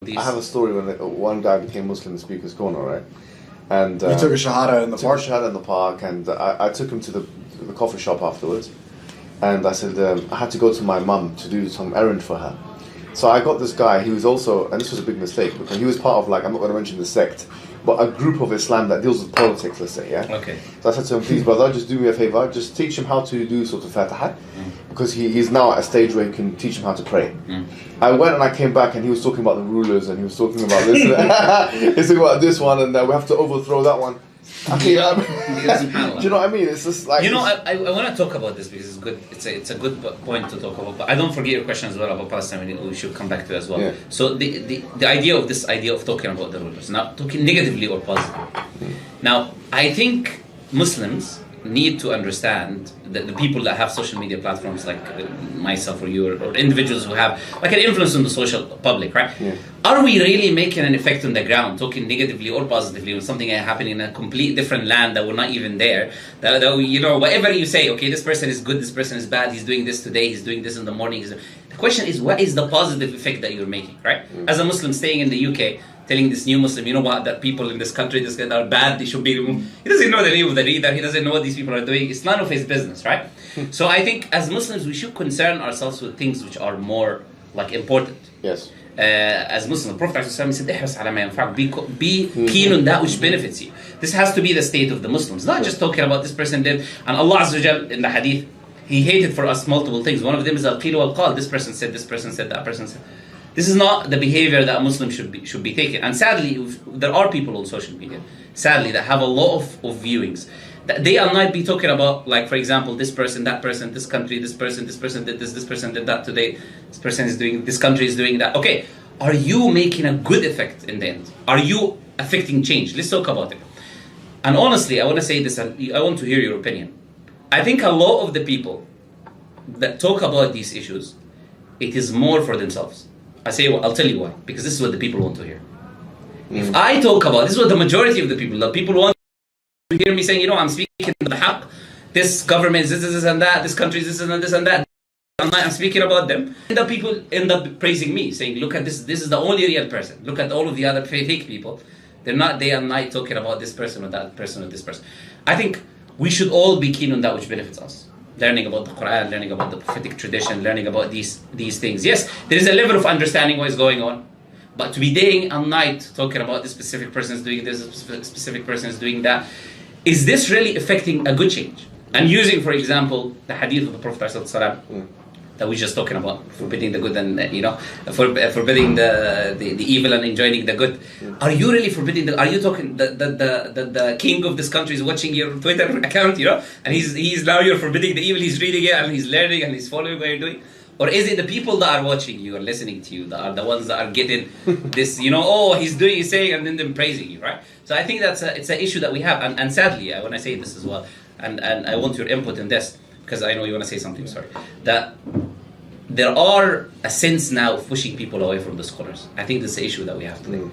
I have a story when one guy became Muslim in Speaker's Corner, right? And you took a shahada in the park? Took a shahada in the park, and I took him to the coffee shop afterwards. And I said, I had to go to my mum to do some errand for her. So I got this guy, he was also, and this was a big mistake, because he was part of, like, I'm not going to mention the sect, but a group of Islam that deals with politics, let's say, yeah? Okay. So I said to him, please, brother, just do me a favor, just teach him how to do sort of Fatiha, because he's now at a stage where you can teach him how to pray. I went and I came back and he was talking about the rulers and he was talking about this, he's talking about this one and we have to overthrow that one. Okay, do you know what I mean? It's just like... You know, I want to talk about this because it's good. It's a good point to talk about. But I don't forget your question as well about Palestine. We should come back to as well. Yeah. So the idea of talking about the rulers, now talking negatively or positively. Now, I think Muslims need to understand that the people that have social media platforms like myself or you or individuals who have like an influence on the social public, right? Yeah. Are we really making an effect on the ground, talking negatively or positively on something happening in a complete different land that we're not even there? That you know, whatever you say, okay, this person is good, this person is bad, he's doing this today, he's doing this in the morning. The question is, what is the positive effect that you're making, right? As a Muslim staying in the UK, telling this new Muslim, you know what, that people in this country are bad, they should be removed. He doesn't know the name of the leader, he doesn't know what these people are doing. It's none of his business, right? So I think as Muslims, we should concern ourselves with things which are more like important. Yes. As Muslims, the Prophet ﷺ said, "احرص على ما ينفعك." Be keen on that which benefits you. This has to be the state of the Muslims, not just talking about this person did. And Allah Azza wa Jal in the hadith, He hated for us multiple things. One of them is al-qil wal-qal. This person said, that person said. This is not the behavior that a Muslim should be taking. And sadly, there are people on social media, sadly, that have a lot of viewings. They are not be talking about, like, for example, this person, that person, this country, this person did this person did that today, this person is doing, this country is doing that. Okay, are you making a good effect in the end? Are you affecting change? Let's talk about it. And honestly, I want to say this, I want to hear your opinion. I think a lot of the people that talk about these issues, it is more for themselves. I'll tell you why. Because this is what the people want to hear. If I talk about, this is what the majority of the people want to hear me saying, you know, I'm speaking the haqq, this government is this and that, this country is this and that. I'm speaking about them. And the people end up praising me, saying, look at this is the only real person. Look at all of the other fake people. They're not day and night talking about this person or that person or this person. I think we should all be keen on that which benefits us. Learning about the Quran, learning about the prophetic tradition, learning about these things. Yes, there is a level of understanding what is going on. But to be day and night talking about this specific person is doing this, this specific person is doing that, is this really affecting a good change? And using, for example, the hadith of the Prophet ﷺ that we're just talking about, forbidding the good and, forbidding the evil and enjoining the good. Are you really forbidding are you talking, the king of this country is watching your Twitter account, and he's now you're forbidding the evil, he's reading it and he's learning and he's following what you're doing? Or is it the people that are watching you or listening to you that are the ones that are getting this, he's saying and then praising you, right? So I think it's an issue that we have. And sadly, I want to say this as well, and I want your input in this, because I know you want to say something, sorry. That there are a sense now of pushing people away from the scholars. I think that's the issue that we have today.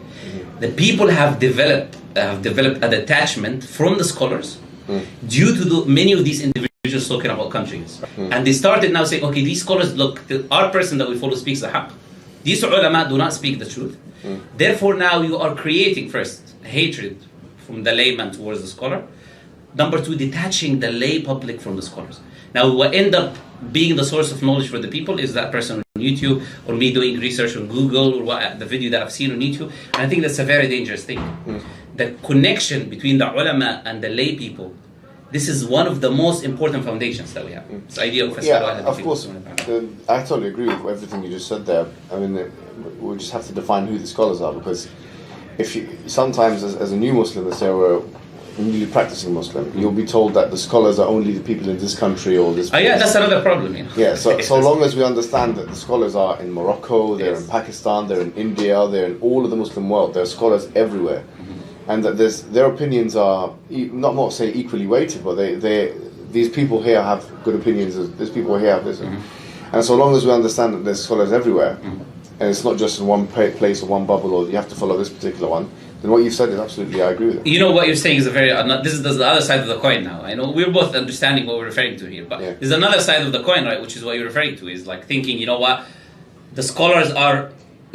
The people have developed a detachment from the scholars due to many of these individuals talking about countries. And they started now saying, okay, these scholars, look, our person that we follow speaks the haqq. These ulama do not speak the truth. Therefore now you are creating, first, hatred from the layman towards the scholar. Number two, detaching the lay public from the scholars. Now what end up being the source of knowledge for the people is that person on YouTube, or me doing research on Google, or the video that I've seen on YouTube. And I think that's a very dangerous thing. The connection between the ulama and the lay people, this is one of the most important foundations that we have. This idea of of course, I totally agree with everything you just said there. I mean, we just have to define who the scholars are, because sometimes as a new Muslim, let's say, or a newly practicing Muslim, you'll be told that the scholars are only the people in this country or this place. Yeah, that's another problem. Yeah, so long as we understand that the scholars are in Morocco, they're in Pakistan, they're in India, they're in all of the Muslim world, there are scholars everywhere. And that their opinions are not say equally weighted, but these people here have good opinions, these people here have this. And so long as we understand that there's scholars everywhere, and it's not just in one place or one bubble, or you have to follow this particular one, then what you've said is absolutely, I agree with it. You know what you're saying is this is the other side of the coin now. I know we're both understanding what we're referring to here, but there's another side of the coin, right, which is what you're referring to, is like thinking, you know what, the scholars are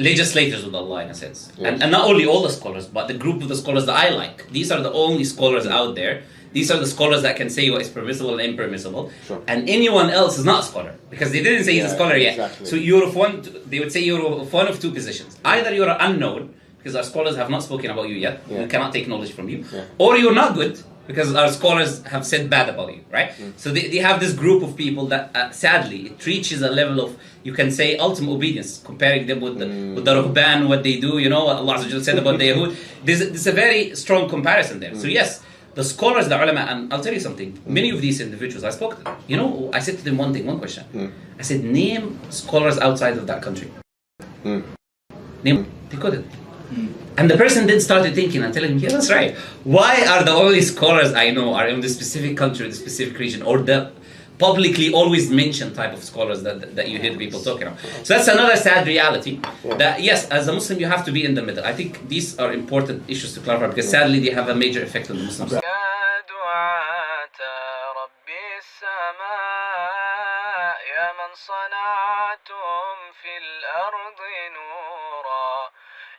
legislators with Allah in a sense. And not only all the scholars, but the group of the scholars that I like. These are the only scholars out there. These are the scholars that can say what is permissible and impermissible. Sure. And anyone else is not a scholar. Because they didn't say he's a scholar yet. Exactly. So you're of one, they would say you're of one of two positions. Either you're unknown, because our scholars have not spoken about you yet. We cannot take knowledge from you. Or you're not good, because our scholars have said bad about you, right? So they have this group of people that sadly it reaches a level of, you can say, ultimate obedience, comparing them with the ruhban, what they do, you know what Allah Azza wa Jalla said about the Yahud. There's a very strong comparison there. So yes, the scholars, the ulama, and I'll tell you something, many of these individuals, I spoke to them, you know, I said to them one question. I said, name scholars outside of that country. Name, they couldn't. And the person then started thinking and telling me, yeah, that's right. Why are the only scholars I know are in the specific country, the specific region, or the publicly always mentioned type of scholars that you hear people talking about? So that's another sad reality. That yes, as a Muslim, you have to be in the middle. I think these are important issues to clarify because sadly they have a major effect on the Muslims.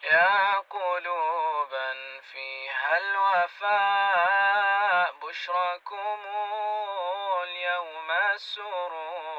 يا قلوبا فيها الوفاء بشركم اليوم السرور